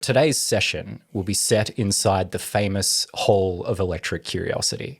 Today's session will be set inside the famous Hall of Electric Curiosity.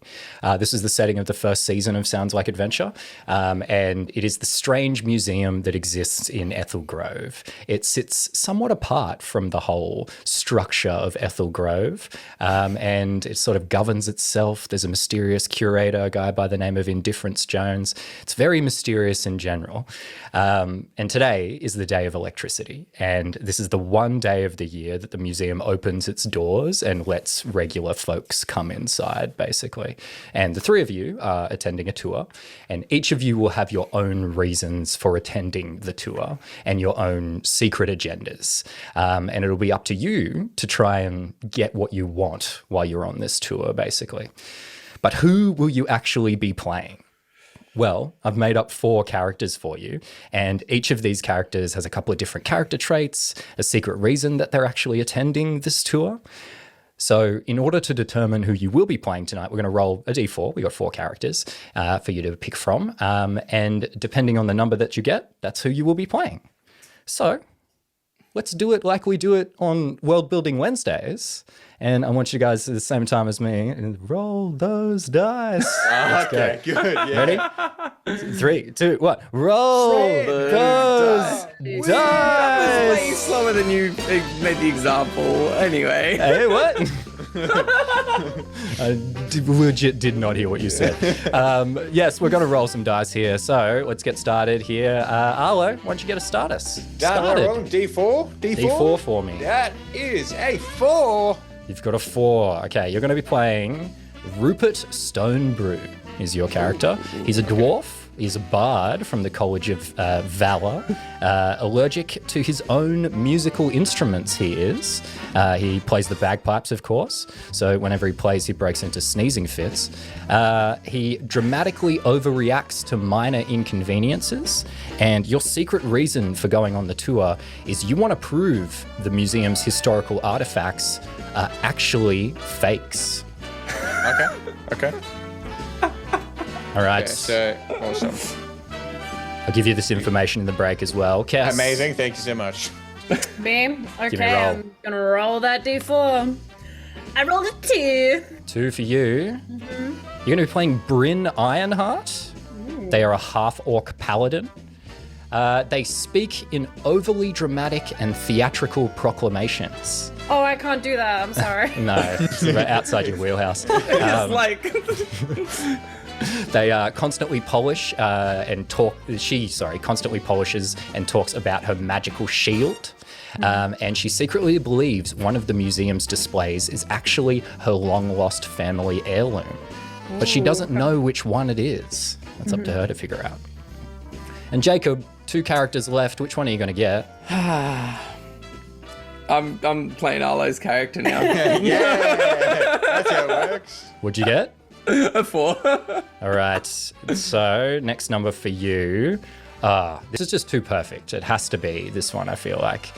This is the setting of the first season of Sounds Like Adventure, and it is the strange museum that exists in Ethel Grove. It sits somewhat apart from the whole structure of Ethel Grove, and it sort of governs itself. There's a mysterious curator, a guy by the name of Indifference Jones. It's very mysterious in general. And today is the day of electricity, and this is the one day of the year that the museum opens its doors and lets regular folks come inside, basically. And the three of you are attending a tour, and each of you will have your own reasons for attending the tour and your own secret agendas. And it'll be up to you to try and get what you want while you're on this tour, basically. But who will you actually be playing? Well, I've made up 4 characters for you, and each of these characters has a couple of different character traits, a secret reason that they're actually attending this tour. So in order to determine who you will be playing tonight, we're going to roll a d4. We've got 4 characters for you to pick from, and depending on the number that you get, that's who you will be playing. So let's do it like we do it on World Building Wednesdays. And I want you guys at the same time as me and roll those dice. Okay, good. Yeah. Ready? 3, 2, 1. Roll those dice. That was way slower than you made the example. Anyway. Hey, what? I legit did not hear what you said. Yes, we're going to roll some dice here. So let's get started here. Arlo, why don't you get us started? D4? D4 for me. That is a 4. You've got a 4. Okay, you're going to be playing Rupert Stonebrew is your character. He's a dwarf. He's a bard from the College of Valor. Allergic to his own musical instruments, he is. He plays the bagpipes, of course. So whenever he plays, he breaks into sneezing fits. He dramatically overreacts to minor inconveniences. And your secret reason for going on the tour is you want to prove the museum's historical artifacts are actually fakes. Okay. All right. So, awesome. I'll give you this information in the break as well. Kess. Amazing. Thank you so much. Me? Give me a Okay, roll. I'm gonna roll that d4. I rolled a 2. 2 for you. You're going to be playing Bryn Ironheart. They are a half-orc paladin. They speak in overly dramatic and theatrical proclamations. Oh, I can't do that. I'm sorry. No, it's outside your wheelhouse. It's like... They constantly polish and talk. She constantly polishes and talks about her magical shield. And she secretly believes one of the museum's displays is actually her long-lost family heirloom. But she doesn't know which one it is. That's up to her to figure out. And Jacob, 2 characters left. Which one are you going to get? I'm playing Arlo's character now. Yeah. That's how it works. What'd you get? A 4. All right. So next number for you. This is just too perfect. It has to be this one, I feel like.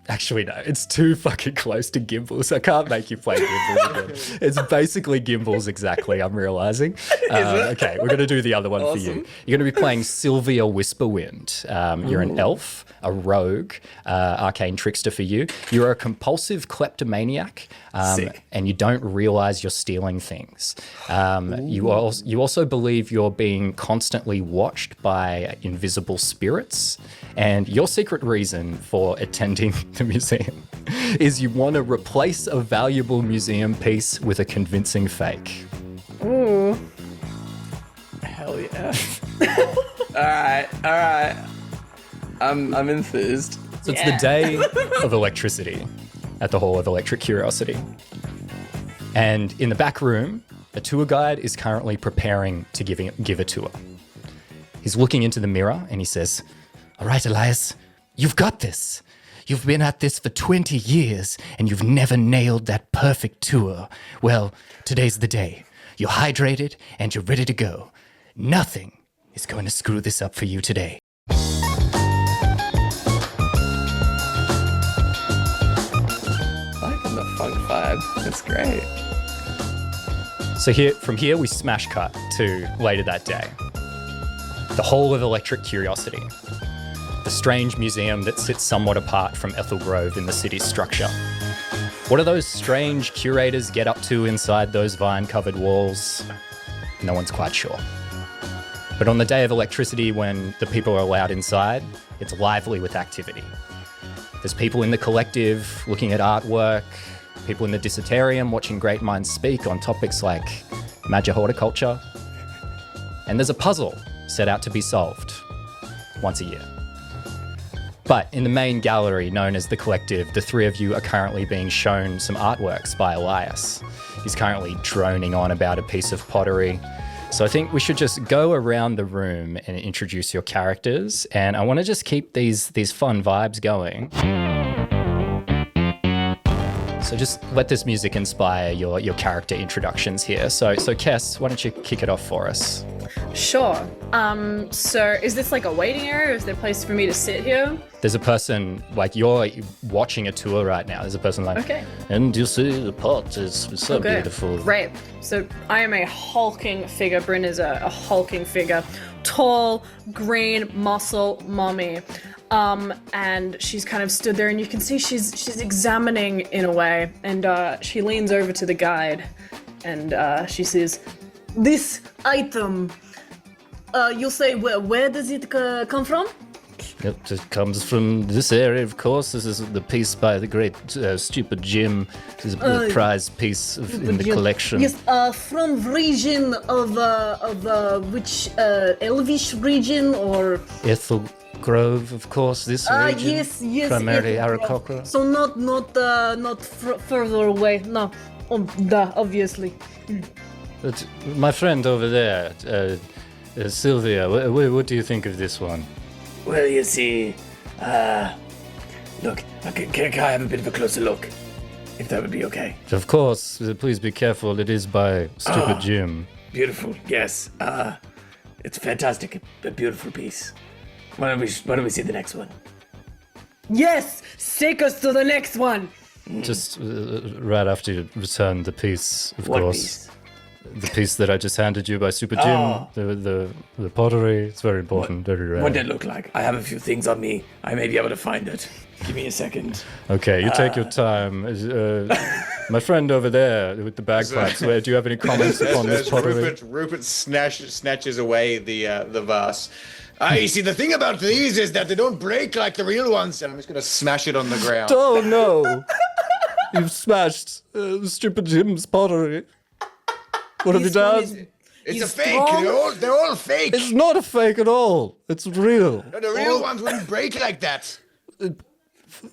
Actually, no. It's too fucking close to Gimbals. I can't make you play Gimbals again. It's basically Gimbals exactly, I'm realizing. Okay, we're going to do the other one for you. You're going to be playing Sylvia Whisperwind. You're an elf, a rogue, arcane trickster for you. You're a compulsive kleptomaniac, and you don't realize you're stealing things. You also believe you're being constantly watched by invisible spirits. And your secret reason for attending the museum is you want to replace a valuable museum piece with a convincing fake. Ooh. Hell yeah. All right. I'm enthused. So it's the day of electricity at the Hall of Electric Curiosity. And in the back room, a tour guide is currently preparing to give a tour. He's looking into the mirror and he says, "All right, Elias, you've got this. You've been at this for 20 years and you've never nailed that perfect tour. Well, today's the day. You're hydrated and you're ready to go. Nothing is going to screw this up for you today." Liking the funk vibe. That's great. So from here, we smash cut to later that day. The Hall of Electric Curiosity. The the strange museum that sits somewhat apart from Ethel Grove in the city's structure. What do those strange curators get up to inside those vine-covered walls? No one's quite sure. But on the day of electricity, when the people are allowed inside, it's lively with activity. There's people in the collective looking at artwork, people in the dissertarium watching great minds speak on topics like magic horticulture. And there's a puzzle set out to be solved once a year. But in the main gallery known as the Collective, the three of you are currently being shown some artworks by Elias. He's currently droning on about a piece of pottery. So I think we should just go around the room and introduce your characters. And I want to just keep these fun vibes going. So just let this music inspire your character introductions here. So Kess, why don't you kick it off for us? Sure. So is this like a waiting area? Is there a place for me to sit here? There's a person, like you're watching a tour right now. There's a person like, Okay. and you see the pot is so Okay. beautiful. Great. So I am a hulking figure. Bryn is a hulking figure. Tall, green, muscle, mommy. And she's kind of stood there, and you can see she's examining in a way. And she leans over to the guide, and she says, "This item, you'll say where does it come from?" It comes from this area, of course. This is the piece by the great Stupid Jim. This is a prized piece in the collection. Yes, from region of which Elvish region or? Ethel Grove, of course. This region, yes, primarily yes. Aarakocra. So not further away. No, obviously. But my friend over there, Sylvia, what do you think of this one? Well, you see, look, can I have a bit of a closer look? If that would be okay. Of course, please be careful. It is by Stupid Jim. Beautiful, yes. It's fantastic, a beautiful piece. Why don't we see the next one? Yes, take us to the next one. Just right after you return the piece, of What course. piece? The piece that I just handed you by Super Jim, Oh. the pottery. It's very important, very rare. What did it look like? I have a few things on me. I may be able to find it. Give me a second. Okay, you take your time. My friend over there with the bagpipes, do you have any comments upon this As pottery? Rupert snatches away the vase. You see, the thing about these is that they don't break like the real ones, and I'm just gonna smash it on the ground. Oh no! You've smashed Stupid Jim's pottery. What have you done? It's a fake. They're all fake. It's not a fake at all. It's real. No, the real ones wouldn't break like that.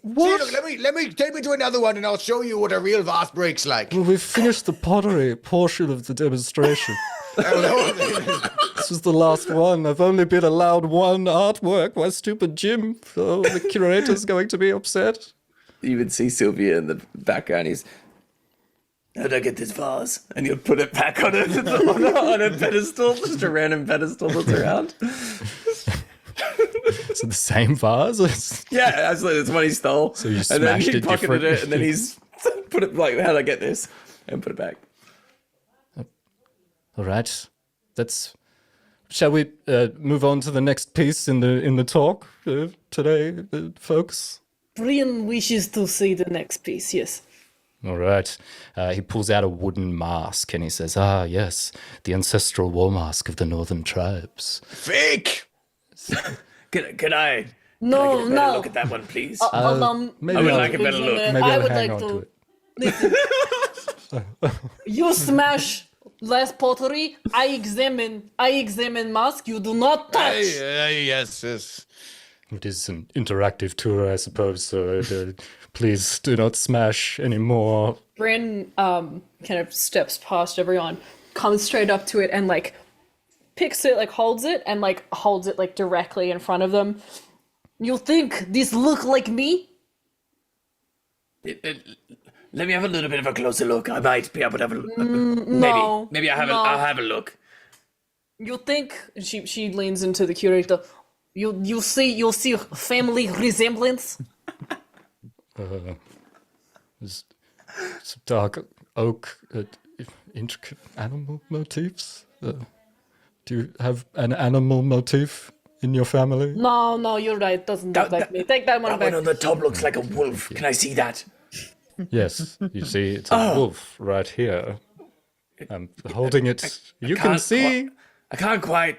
What? See, look, let me take me to another one, and I'll show you what a real vase breaks like. Well, we've finished the pottery portion of the demonstration. This is the last one. I've only been allowed one artwork by Stupid Jim. So the curator's going to be upset. You would see Sylvia in the background. He's, how'd I get this vase? And you'll put it back on a pedestal, just a random pedestal that's around. Is it the same vase? Yeah, absolutely. It's one he stole. So you and then smashed he it pocketed different. it, and then he's put it like, how'd I get this? And put it back. All right. Shall we move on to the next piece in the talk today, folks? Brian wishes to see the next piece. Yes. All right. He pulls out a wooden mask and he says, "Ah, yes, the ancestral war mask of the northern tribes." Fake. Can I? No, Can I get a better no. look at that one, please. Maybe I would I'll- like a better look. Maybe I I'll would hang like on to it. Listen. You smash less pottery. I examine mask. You do not touch. Yes. It is an interactive tour, I suppose, so please do not smash anymore. Bryn kind of steps past everyone, comes straight up to it, and like picks it, like holds it like directly in front of them. You think this look like me? Let me have a little bit of a closer look. I might be able to have a look. No. Maybe I'll have a look. You think she leans into the curator. You'll see family resemblance. There's some dark oak, intricate animal motifs. Do you have an animal motif in your family? No, you're right. It doesn't look like me. Take that one That back. one on the top looks like a wolf. Can I see that? Yes, you see, it's a wolf right here. I'm holding it. You can can't see. I can't quite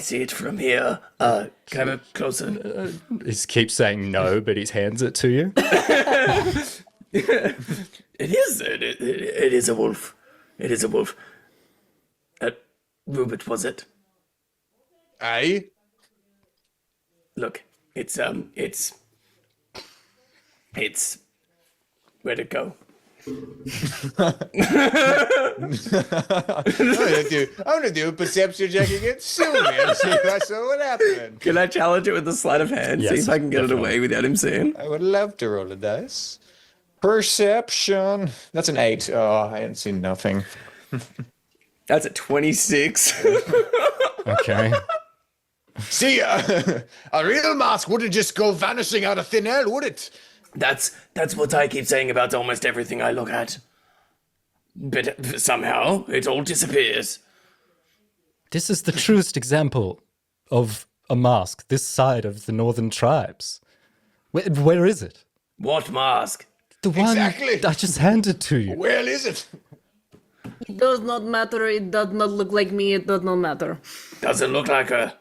see it from here. Can I have a closer? He keeps saying no, but he hands it to you. It is a wolf. It is a wolf. Rupert, was it? Aye. Look, it's where'd it go? I'm gonna do a perception check against Sylvia and see if I saw what happened. Can I challenge it with a sleight of hand? Yes, See if I can get definitely. it away without him seeing. I would love to roll a dice. Perception. That's an 8. Oh, I hadn't seen nothing. That's a 26. Okay. See, a real mask wouldn't just go vanishing out of thin air, would it? That's what I keep saying about almost everything I look at. But somehow it all disappears. This is the truest example of a mask this side of the northern tribes. Where is it? What mask? The one Exactly. I just handed to you. Where is it? It does not matter. It does not look like me. It does not matter. Doesn't look like a.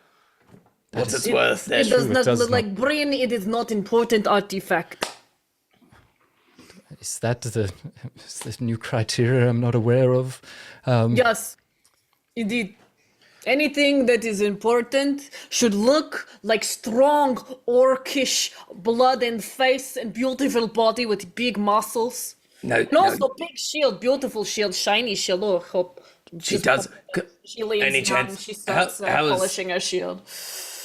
What's its worth then? It does true, it not does look not. like brain. It is not important artifact. Is that the new criteria I'm not aware of? Yes, indeed. Anything that is important should look like strong, orcish blood and face and beautiful body with big muscles. No, And also big shield, beautiful shield, shiny shield. Oh, I hope she does. she leaves Any down and chance- she starts how is- polishing her shield.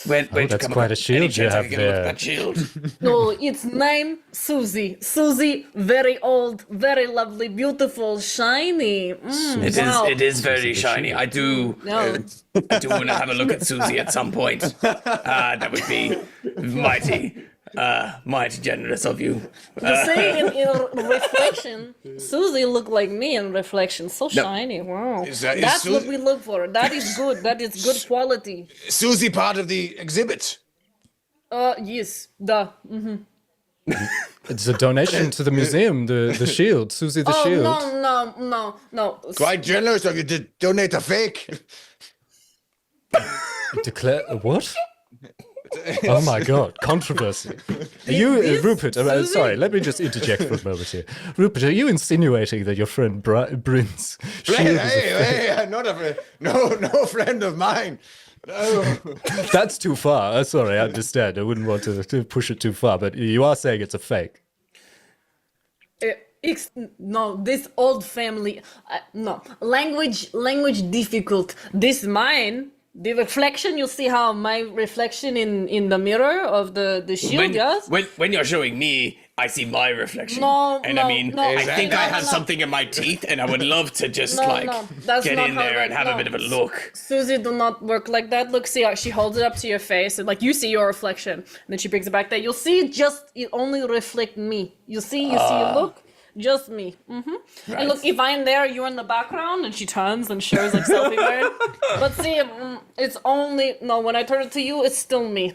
Where'd you that's come quite up- a shield Any you chance I have can get a look at there. that shield? No, its name Susie. Susie, very old, very lovely, beautiful, shiny. Wow. It is very shiny. I do No. want to have a look at Susie at some point. That would be mighty generous of you. You see, in reflection, Susie looked like me in reflection. So shiny. Wow. Is that- is That's what Susie- we look for. That is good. That is good quality. Susie part of the exhibit. Yes. Duh. It's a donation to the museum, the shield, Susie the Oh, Shield. no. Quite generous of you to donate a fake. Declare what? Oh my God! Controversy. Are you, This Rupert? Susie- Sorry, let me just interject for a moment here. Rupert, are you insinuating that your friend Bryn's shield Hey, is a fake? I'm not a friend. No friend of mine. No. That's too far. Sorry, I understand. I wouldn't want to push it too far, but you are saying it's a fake. No, this old family. No, language difficult. This mine. The reflection, you see how my reflection in the mirror of the shield, yes? When you're showing me, I see my reflection. No, and no, I mean, no, I think no, I no, have no. something in my teeth, and I would love to just No, that's get not in how there that- and have no. a bit of a look. Susie, do not work like that. Look, see how she holds it up to your face, and like you see your reflection, and then she brings it back there. You'll see just it only reflect me. You see, look, just me. And look, if I'm there, you're in the background, and she turns and shows like selfie mode. But see, it's only no. When I turn it to you, it's still me.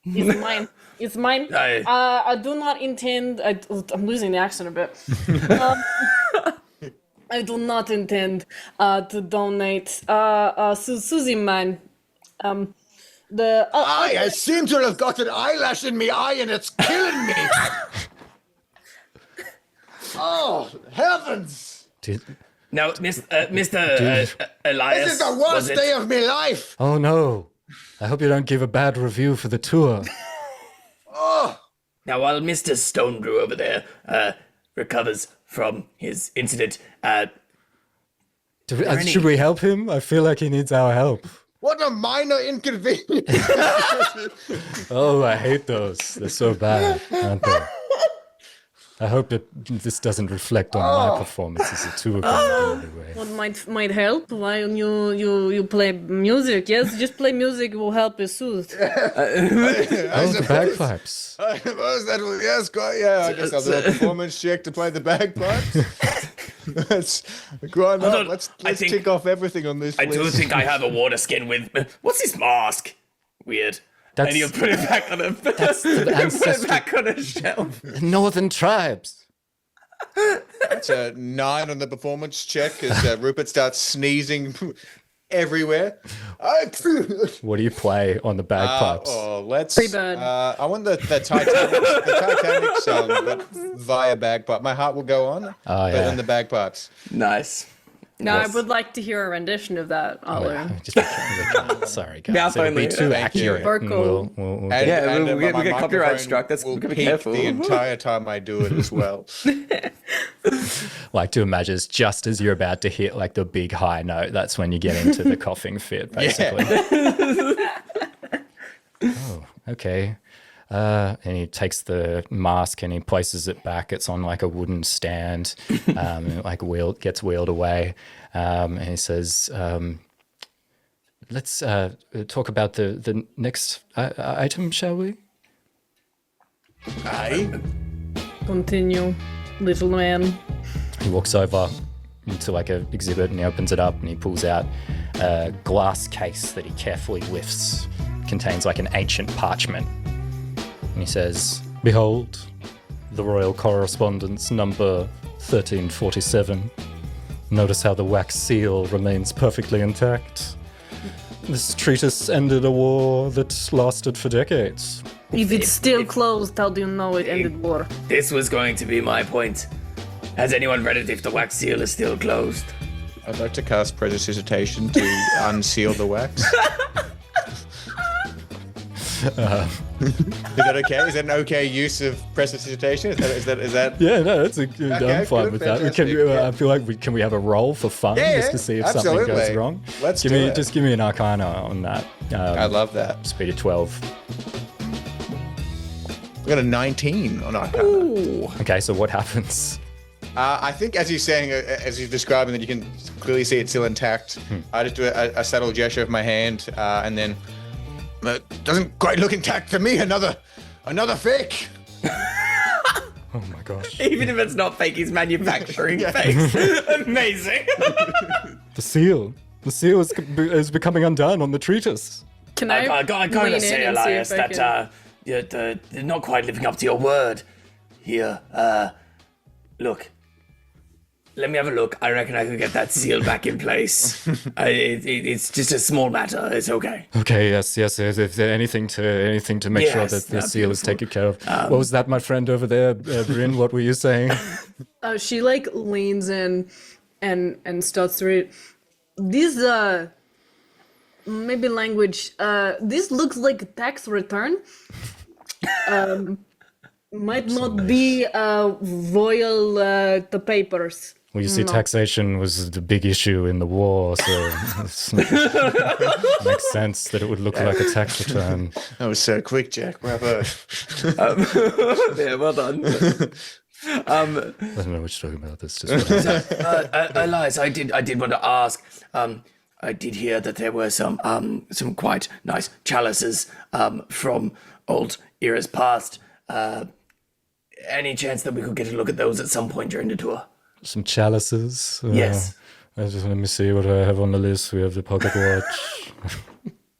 It's mine. It's mine. I do not intend. I'm losing the accent a bit. I do not intend to donate. Susie, mine. I seem to have got an eyelash in me eye and it's killing me. Oh, heavens. Now, Mr. Elias, This is the was worst it? day of my life. Oh no! I hope you don't give a bad review for the tour. Now, while Mr. Stonebrew over there recovers from his incident, Should we help him? I feel like he needs our help. What a minor inconvenience. Oh, I hate those. They're so bad, aren't they? I hope that this doesn't reflect on my performance as a tour guide in any way. What might help? Why don't you play music? Yes, just play music will help you soothe. Oh, the bagpipes. I suppose that will, yes, quite, yeah, I guess I'll do a performance check to play the bagpipes. Let's go on up. Let's I think- tick off everything on this I list. do think I have a water skin with. What's this mask? Weird. That's- And he'll put it back on a That's the put it ancestral back on a shelf. northern tribes. That's a 9 on the performance check as Rupert starts sneezing everywhere. What do you play on the bagpipes? Let's. Freebird. I want the Titanic song, but via bagpipe. My heart will go on, but yeah. in the bagpipes. Nice. Now, Yes. I would like to hear a rendition of that, Arlo. Sorry, guys. Mouth It'll be only. too Thank you. accurate. And Vocal. we'll And, Yeah, and, we get my copyright microphone struck. That's- will we gotta be peak careful. the entire time I do it as well. like to imagine just as you're about to hit like the big high note, that's when you get into the coughing fit, basically. Oh, okay. And he takes the mask and he places it back. It's on like a wooden stand, and it like gets wheeled away. And he says, "Let's talk about the next item, shall we?" Aye. Continue, little man. He walks over into like an exhibit and he opens it up and he pulls out a glass case that he carefully lifts. Contains like an ancient parchment. And he says, "Behold, the royal correspondence number 1347. Notice how the wax seal remains perfectly intact. This treatise ended a war that lasted for decades." If it's still closed, how do you know it ended war? This was going to be my point. Has anyone read it if the wax seal is still closed? I'd like to cast Prestidigitation to unseal the wax. Is that okay? Is that an okay use of Prestidigitation? Is that? Yeah, no, that's I'm fine good, with that. Can fantastic, yeah. I feel like can we have a roll for fun Yeah, just yeah, to see if something goes absolutely. wrong? Let's give do me it. just give me an Arcana on that. I love that. Speed of 12. We got a 19 on Arcana. Okay, so what happens? I think as he's saying, as he's describing that you can clearly see it's still intact, I just do a subtle gesture of my hand, and then doesn't quite look intact to me. Another fake. Oh my gosh. Even if it's not fake, he's manufacturing fakes. Amazing. The seal. The seal is becoming undone on the treatise. Can I? I gotta lean say, in and see Elias, if I that can- you're not quite living up to your word here. Look, let me have a look. I reckon I can get that seal back in place. It's just a small matter. It's okay. Okay, yes. If there's anything to make sure Yes, that the that's seal is beautiful. taken care of. What was that, my friend over there, Bryn? What were you saying? She like leans in and starts to read. This maybe language. This looks like a tax return. Might not be royal the papers. Well, you see, taxation was the big issue in the war, so it makes sense that it would look like a tax return. That was so quick, Jack. Well done. Yeah, well done. I don't know what you're talking about. That's just Elias, I did want to ask. I did hear that there were some quite nice chalices from old eras past. Any chance that we could get a look at those at some point during the tour? some chalices. Yes. Let me see what I have on the list. We have the pocket watch,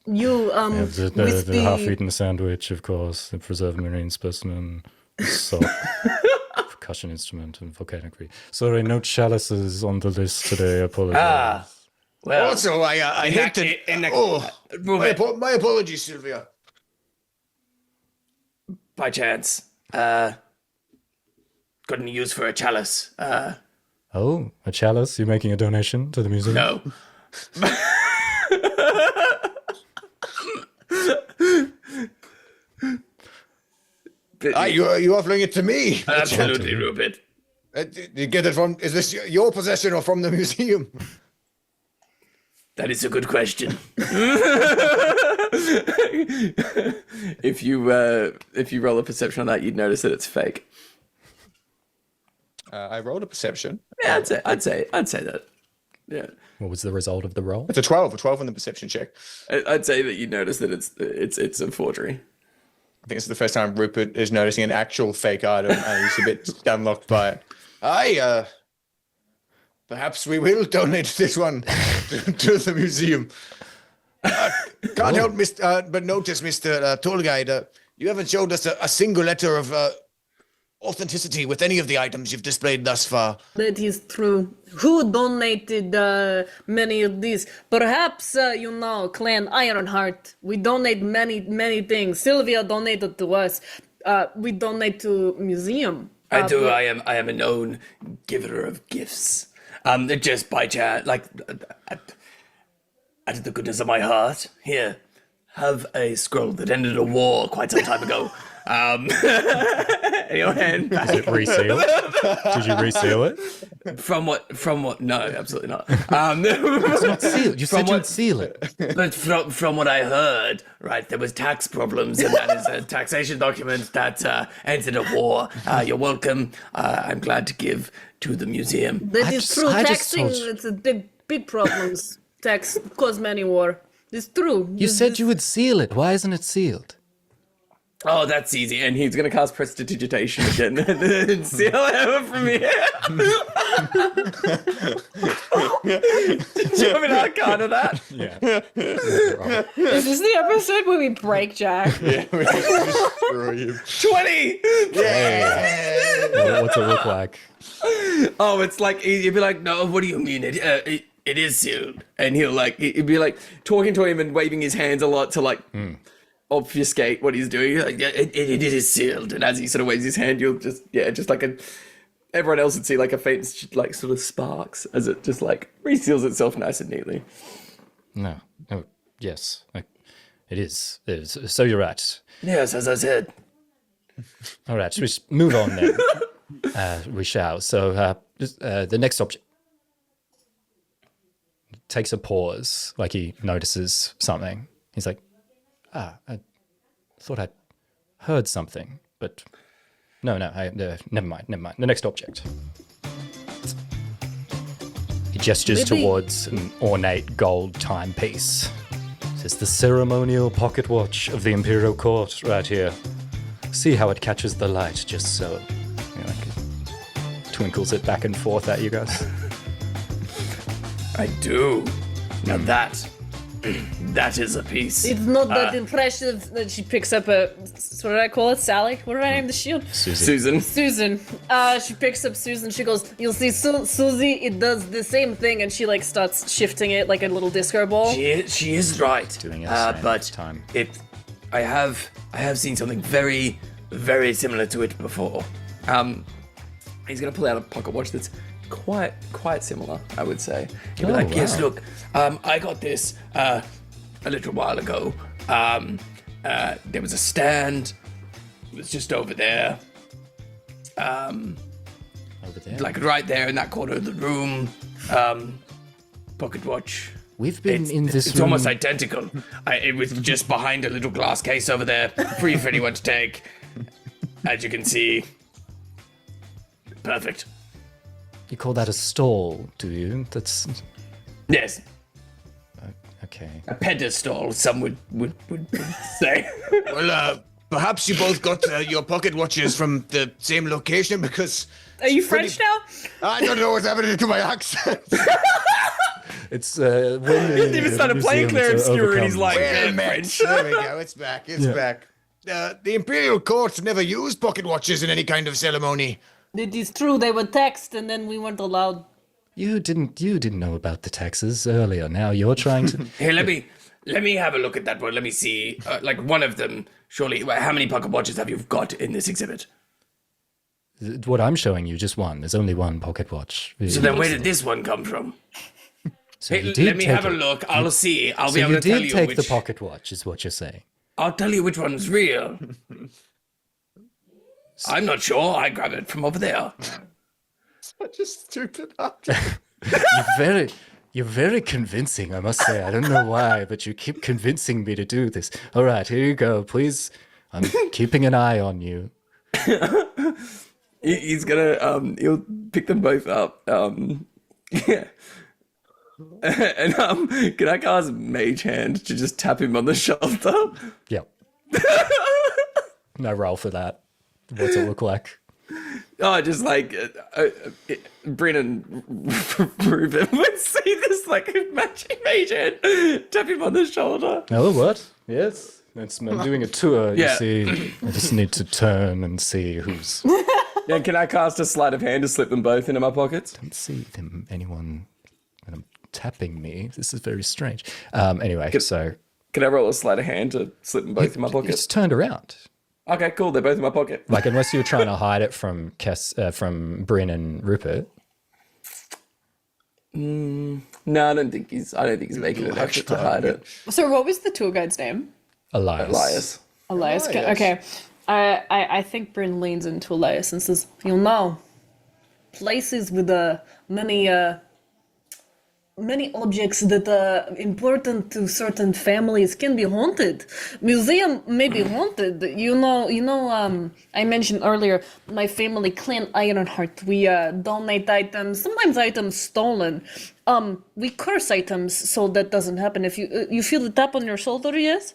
You have with the half-eaten sandwich, of course, the preserved marine specimen, salt, percussion instrument, and volcanic reef. Sorry, no chalices on the list today. I apologize. Well, Also, I hate to. My apologies, Sylvia. by chance, got any use for a chalice? Oh, a chalice? You making a donation to the museum? No. You offering it to me? Absolutely, Rupert. Did you get it from? Is this your possession or from the museum? That is a good question. If you roll a perception on that, you'd notice that it's fake. I rolled a perception. Yeah, I'd say that. Yeah, What was the result of the roll? It's a 12. A 12 on the perception check. I'd say that you notice that it's a forgery. I think it's the first time Rupert is noticing an actual fake item, and he's a bit unlocked by it. Perhaps we will donate this one to the museum. Can't help but notice, Mr. Tour Guide, you haven't showed us a single letter of authenticity with any of the items you've displayed thus far. That is true. Who donated many of these? Perhaps, Clan Ironheart. We donate many things. Sylvia donated to us. We donate to museum. I do. I am a known giver of gifts. Just by chance, like, out of the goodness of my heart, here, have a scroll that ended a war quite some time ago. In your hand. Is it resealed? Did you reseal it? From what? No, absolutely not. It's not sealed. You said you'd seal it. But from what I heard, right, there was tax problems, and that is a taxation document that ended a war. You're welcome. I'm glad to give to the museum. That is true. Taxing, it's a big problems. Tax cause many war. It's true. You said you would seal it. Why isn't it sealed? Oh, that's easy. And he's going to cast Prestidigitation again and seal it from here. Do you have an arcana that? Yeah. Is this the episode where we break Jack? Yeah, we destroy you. 20! What's it look like? Oh, it's like, you'd be like, no, what do you mean? It is sealed. And he'd be like talking to him and waving his hands a lot to like... obfuscate what he's doing. Like, yeah, it is sealed, and as he sort of waves his hand, you'll just like everyone else would see like a faint like sort of sparks as it just like reseals itself nice and neatly. No. Yes. It is. So you're right. Yes, as I said. All right. We move on then. We shall. So the next object takes a pause, like he notices something. He's like, I thought I heard something, but no, never mind. The next object. He gestures towards an ornate gold timepiece. It's the ceremonial pocket watch of the Imperial Court right here. See how it catches the light just so. Twinkles it back and forth at you guys. I do. Now that is a piece. It's not that impressive that she picks up what did I call it? Sally? What did I name the shield? Susan. She picks up Susan. She goes, you'll see Susie, it does the same thing. And she like starts shifting it like a little disco ball. She is right. Doing it but time. I have seen something very, very similar to it before. He's gonna pull out a pocket watch that's quite similar, I would say. He'd be like, yes, look, I got this a little while ago. There was a stand. It was just over there. Over there? Like right there in that corner of the room. Pocket watch. We've been in this It's room. almost identical. It was just behind a little glass case over there, free for anyone to take. As you can see. Perfect. You call that a stall, do you? That's Yes. okay. A pedestal, some would say. Well, perhaps you both got your pocket watches from the same location because... Are you French now? I don't know what's happening to my accent. It's when He even started playing Claire Obscure and he's like, Well, French. there we go. It's back. It's back. The Imperial Court never used pocket watches in any kind of ceremony. It is true, they were taxed and then we weren't allowed. You didn't know about the taxes earlier. Now you're trying to. Here, let me have a look at that one. Let me see. Like one of them, surely. How many pocket watches have you got in this exhibit? What I'm showing you, just one. There's only one pocket watch. So then where did this one come from? So Hey, you did let me take have a it. look. I'll see. I'll So be able you to tell did you take which. the pocket watch, is what you're saying. I'll tell you which one's real. I'm not sure. I grabbed it from over there. Such a stupid object. You're very convincing, I must say. I don't know why, but you keep convincing me to do this. All right, here you go. Please, I'm keeping an eye on you. He's gonna he'll pick them both up. Yeah. And can I cast Mage Hand to just tap him on the shoulder? Yep. No roll for that. What's it look like? Oh, just like Brennan Ruben would see this like magic agent tap him on the shoulder. Oh, what? Yes. I'm doing a tour, you Yeah. see. I just need to turn and see who's... Yeah, can I cast a sleight of hand to slip them both into my pockets? Don't see anyone when I'm tapping me. This is very strange. Anyway, so... Can I roll a sleight of hand to slip them both in my pocket? It's turned around. Okay, cool. They're both in my pocket. Like, unless you were trying to hide it from from Bryn and Rupert. No, I don't think he's making an effort to hide it. So what was the tour guide's name? Elias. Elias. Okay. I think Bryn leans into Elias and says, "You know, places with many objects that are important to certain families can be haunted. Museum may be haunted. I mentioned earlier my family, Clan Ironheart. We donate items, sometimes items stolen. We curse items so that doesn't happen. If you feel the tap on your shoulder, yes?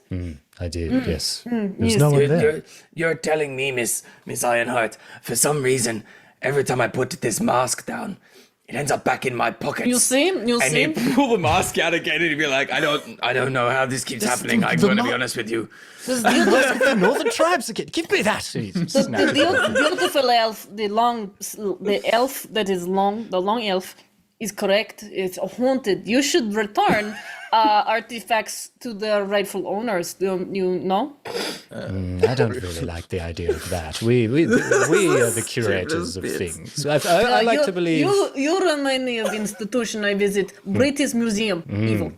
I did, yes. There's yes, no one there. You're telling me, Miss Ironheart, for some reason, every time I put this mask down, it ends up back in my pockets. You see? And you pull the mask out again, and you'd be like, I don't know how this keeps happening. I'm going to be honest with you. The northern tribes again. Give me that. The beautiful elf, the elf that is long, the long elf, is correct. It's haunted. You should return artifacts to their rightful owners. You know? I don't really like the idea of that. We are the curators of things. I like to believe You remind me of institution I visit, British Museum. Evil.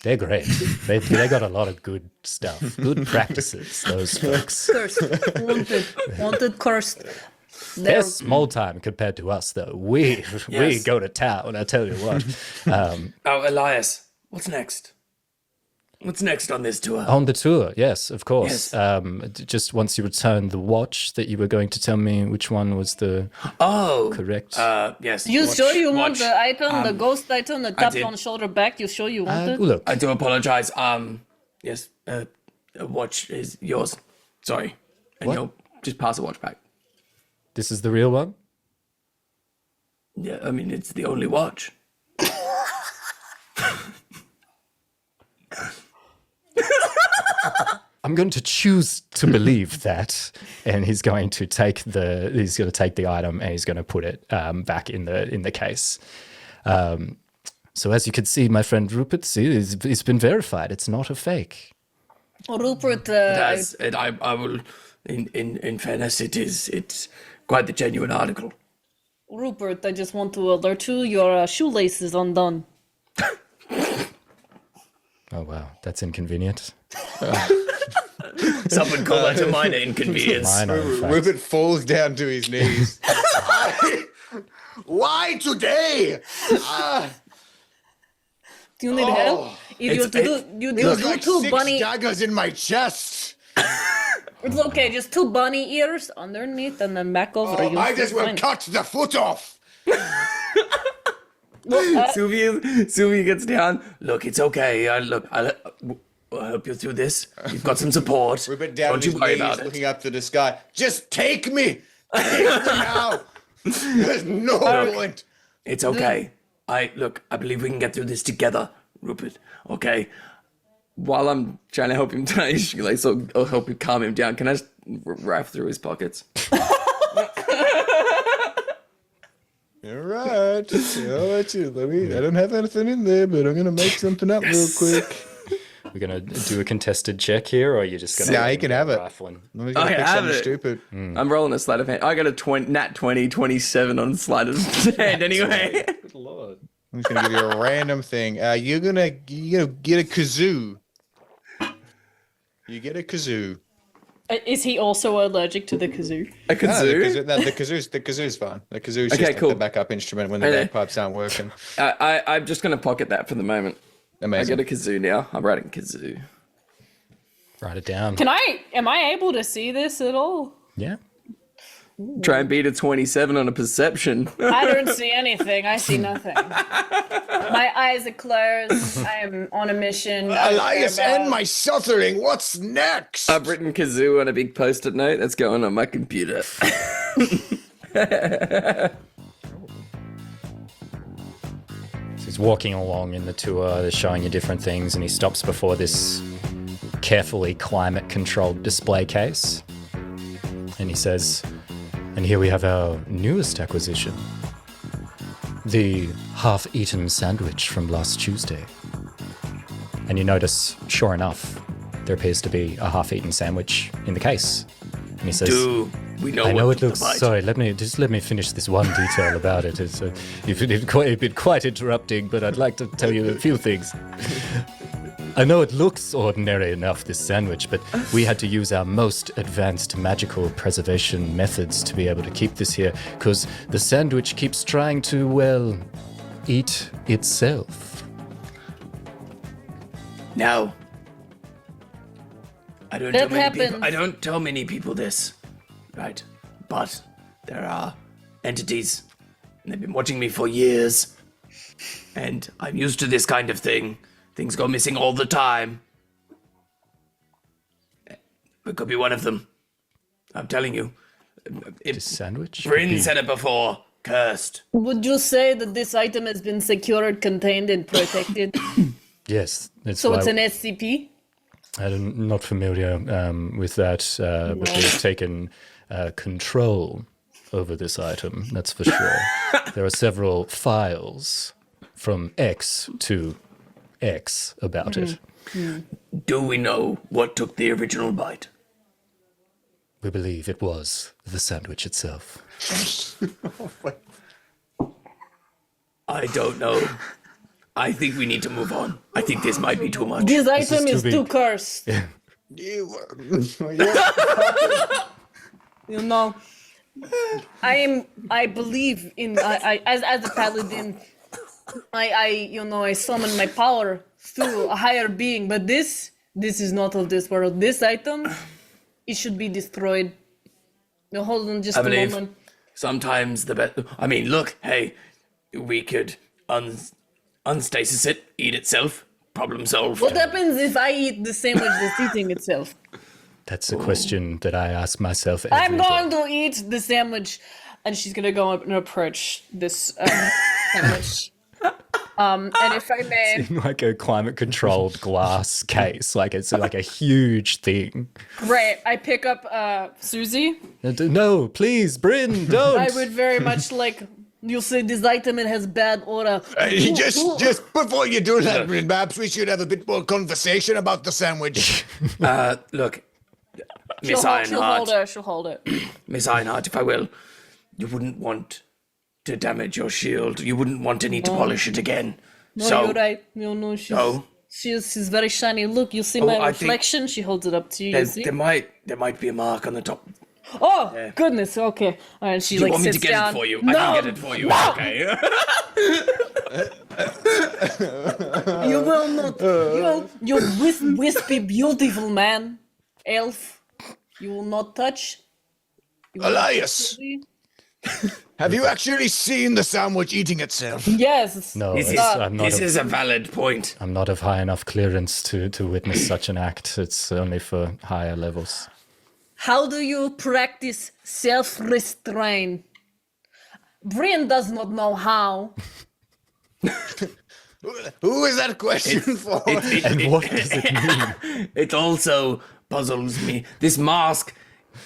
they're great. They got a lot of good stuff, good practices. Those folks. Cursed, wanted, cursed. They're small time compared to us, though. We go to town. I tell you what. Oh, Elias, what's next? What's next on this tour? On the tour, yes, of course. Yes. Just once you return the watch, that you were going to tell me which one was the correct. Yes. You watch, sure you want watch. the item, the ghost item, the tap did. on shoulder back? You sure you want it? Look, I do apologize. Yes. Watch is yours. Sorry, and you'll just pass the watch back. this is the real one. Yeah, I mean it's the only watch. I'm going to choose to believe that, and he's going to take the item and he's going to put it back in the case. So as you can see, my friend Rupert, it's been verified. It's not a fake. Rupert, I will. In fairness, it's quite the genuine article. Rupert, I just want to alert you, your shoelace is undone. Oh wow, that's inconvenient. Some would call that a minor inconvenience. Minor, in fact. Rupert falls down to his knees. Why today? Do you need help? If you There's do like two 6 bunny. daggers in my chest. It's okay, just 2 bunny ears underneath and then back over. You'll I be just will fine. cut the foot off. Sylvia gets down. Look, it's okay. I'll help you through this. You've got some support. Rupert down on Don't you his worry knees, about it. looking up to the sky. Just take me. Take me now. There's no point. It's okay. I believe we can get through this together, Rupert. Okay. While I'm trying to help him tie his shoelace, so I'll help you calm him down. Can I just raff through his pockets? All right. I'll let you. I don't have anything in there, but I'm going to make something up real quick. We're gonna do a contested check here, or are you just gonna? Nah, he can have it. rifling? I'm going to pick have something it. stupid. I'm rolling a sleight of hand. I got a nat 20, 27 on sleight of hand anyway. Good lord. I'm just going to give you a random thing. You're going to get a kazoo. You get a kazoo. Is he also allergic to the kazoo? A No, kazoo? the kazoo's fine. The kazoo's Okay, just like cool. the backup instrument when the Okay. bagpipes aren't working. I'm just going to pocket that for the moment. Amazing. I get a kazoo now. I'm writing kazoo. Write it down. Am I able to see this at all? Yeah. Try and beat a 27 on a perception. I don't see anything. I see nothing. My eyes are closed. I am on a mission. Elias, end my suffering. What's next? I've written kazoo on a big post-it note that's going on my computer. So he's walking along in the tour, they're showing you different things, and he stops before this carefully climate-controlled display case. And he says, and here we have our newest acquisition. The half-eaten sandwich from last Tuesday. And you notice, sure enough, there appears to be a half-eaten sandwich in the case. And he says, Do we know I know what it looks. the bite? Sorry, let me finish this one detail about it. You've been quite interrupting, but I'd like to tell you a few things. I know it looks ordinary enough, this sandwich, but we had to use our most advanced magical preservation methods to be able to keep this here, because the sandwich keeps trying to, well, eat itself. Now, I don't That tell many people. happens. I don't tell many people this, right? But there are entities, and they've been watching me for years, and I'm used to this kind of thing. Things go missing all the time. It could be one of them. I'm telling you. This sandwich? Bryn said it before. Cursed. Would you say that this item has been secured, contained, and protected? Yes. So it's an SCP? I'm not familiar with that, but we've taken control over this item, that's for sure. There are several files from X to X about it. Do we know what took the original bite? We believe it was the sandwich itself. I don't know. I think we need to move on. I think this might be too much. This item is is too too big. cursed. You know, I believe in I as a paladin. I summon my power through a higher being, but this is not of this world. This item, it should be destroyed. No, hold on just I a believe moment. sometimes the best. I mean, look, hey, we could unstasis it, eat itself, problem solved. What happens if I eat the sandwich that's eating itself? That's a question that I ask myself every I'm day. going to eat the sandwich, and she's gonna go up and approach this sandwich. And if I may, Like a climate-controlled glass case, like it's like a huge thing. great. I pick up Susie. No, please, Bryn, don't. I would very much like. You say this item it has bad aura. Just before you do that, perhaps we should have a bit more conversation about the sandwich. Look, She'll Miss hold Ironheart, it. She'll hold it. Miss Ironheart, if I will, you wouldn't want to damage your shield. You wouldn't want to need to polish it again. No, So, you're right. No, she's very shiny. Look, you see my I think reflection. She holds it up to you. You see? there might be a mark on the top. Oh goodness. Okay. And she You like want me sits to get down. it for you? No, I can get it for you. It's okay. you will not. You wispy, beautiful man, elf. You will not touch. Elias, have you actually seen the sandwich eating itself? Yes. No, This it's, is a valid point. I'm not of high enough clearance to witness such an act. It's only for higher levels. How do you practice self-restraint? Brian does not know how. Who is that question for? And what does it mean? It also puzzles me. This mask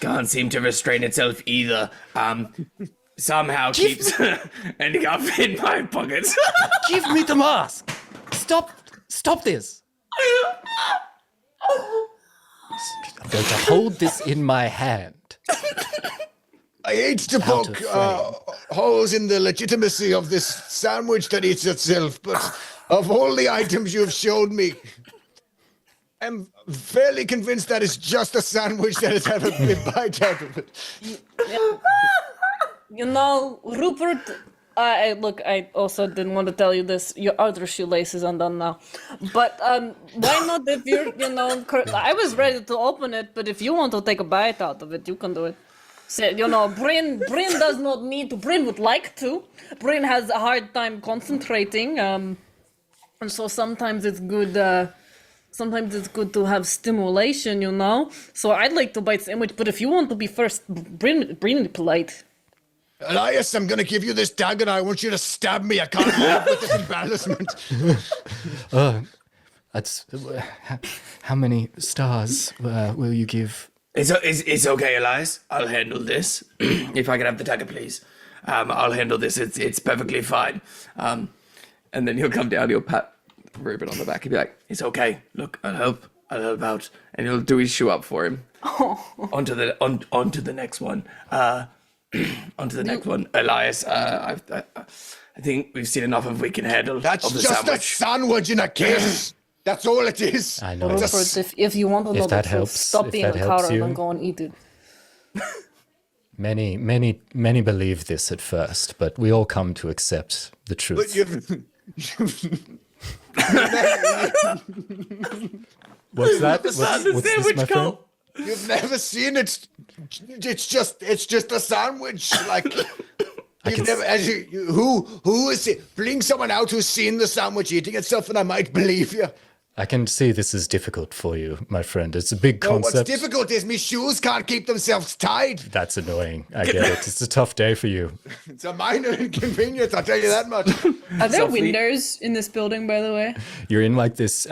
can't seem to restrain itself either. Somehow keeps ending up in my pockets. Give me the mask. Stop this. I'm going to hold this in my hand. I hate to Out poke of holes in the legitimacy of this sandwich that eats itself, but of all the items you have showed me, I'm fairly convinced that it's just a sandwich that has had a big bite out of it. You know, Rupert. Look. I also didn't want to tell you this. Your outer shoelace is undone now. But why not? If you're, I was ready to open it, but if you want to take a bite out of it, you can do it. So, Bryn does not need to. Bryn would like to. Bryn has a hard time concentrating. And so sometimes it's good. Sometimes it's good to have stimulation, So I'd like to bite sandwich, but if you want to be first, Bryn polite. Elias, I'm gonna give you this dagger. I want you to stab me. I can't live with this embarrassment. That's how many stars will you give? It's okay, Elias. I'll handle this. If I can have the dagger, please. I'll handle this. It's perfectly fine. And then he'll come down. He'll pat Ruben on the back. He'll be like, "It's okay. Look, I'll help out." And he'll do his shoe up for him. Onto the next one. Onto the next one, Elias. I think we've seen enough of we can handle. That's of the just sandwich. a sandwich in a case. That's all it is. I know. Rupert, if you want to know the that truth, helps- stop if being that a helps coward you. and go and eat it. Many believe this at first, but we all come to accept the truth. But What's that? the What's this, sandwich my friend? cult. you've never seen it. It's just a sandwich. Like you've never. Who is it? Bring someone out who's seen the sandwich eating itself, and I might believe you. I can see this is difficult for you, my friend. It's a big No, what's concept. difficult is my shoes can't keep themselves tied. That's annoying. I get it. It's a tough day for you. It's a minor inconvenience, I'll tell you that much. Are there Sophie- windows in this building, by the way? You're in like this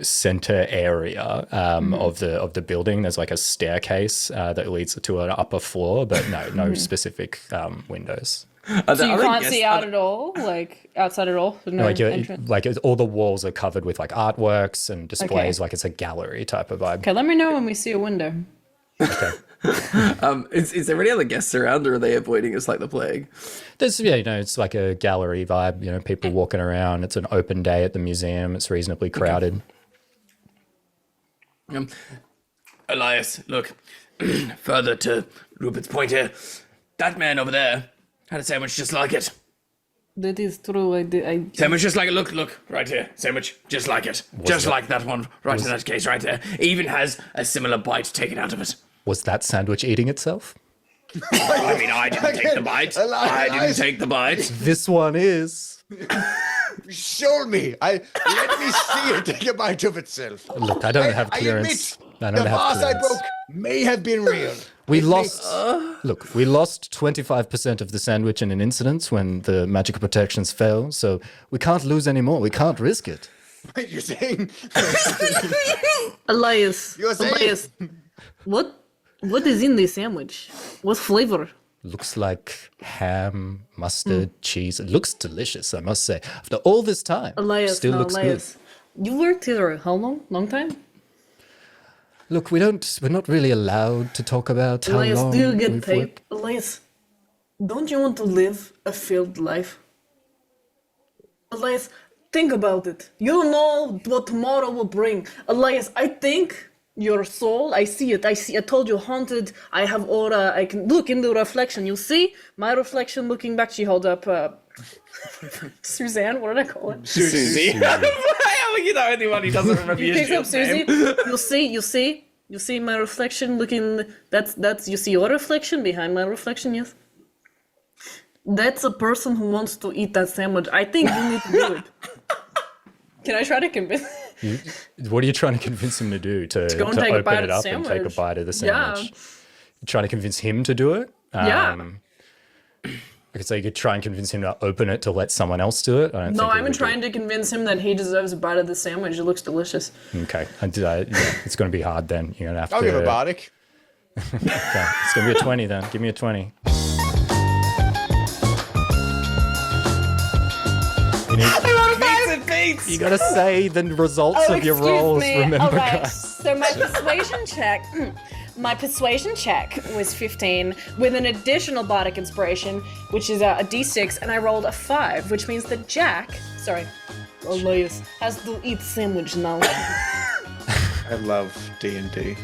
center area of the building. There's like a staircase that leads to an upper floor, but no specific windows. So you can't see out at all, like outside at all. There's no entrance. All the walls are covered with like artworks and displays. Like it's a gallery type of vibe. Okay, let me know when we see a window. Is there any other guests around, or are they avoiding us like the plague? There's it's like a gallery vibe. People walking around. It's an open day at the museum. It's reasonably crowded. Elias, look, further to Rupert's point here, that man over there had a sandwich just like it. That is true. I Sandwich just like it. Look, right here. Sandwich just like it. Just like that one, right in that case, right there. Even has a similar bite taken out of it. Was that sandwich eating itself? I mean, I didn't take the bite. I didn't take the bite. This one is. Show me. Let me see it take a bite of itself. Look, I don't have clearance. I admit, the vase I broke may have been real. We lost 25% of the sandwich in an incident when the magical protections fell, so we can't lose any more. We can't risk it. Wait, you're saying? Elias. You're saying- Elias. What is in this sandwich? What flavor? Looks like ham, mustard, cheese. It looks delicious, I must say. After all this time, Elias, still looks Elias. You worked here how long? Long time? good. Look, we're not really allowed to talk about how Elias, long do you get we've paid? worked. Elias, don't you want to live a filled life? Elias, think about it. You don't know what tomorrow will bring. Elias, I think your soul, I see it. I told you, haunted. I have aura. I can look in the reflection. You see my reflection looking back. She held up Suzanne. What did I call it? Susie. You're the only one who doesn't remember your Picks up shit Susie. name. You see my reflection looking. That's you see your reflection behind my reflection. Yes. That's a person who wants to eat that sandwich. I think you need to do it. Can I try to convince? What are you trying to convince him to do? To go and take a open bite it of up the and take a sandwich. bite of the Yeah. sandwich? You're trying to convince him to do it? Yeah. Okay, so you could try and convince him to open it to let someone else do it? I don't No, think he I'm would do trying to convince him that he deserves a bite of the sandwich. It looks delicious. it. Okay, it's going to be hard then. You're going to have I'll to... give a bardic. Okay, it's going to be a 20 then. Give me a 20. You got to say the results of your rolls, remember, All right. guys. So my persuasion check. My persuasion check was 15 with an additional bardic inspiration, which is a d6, and I rolled a 5, which means that Elias, has to eat sandwich now. I love D&D.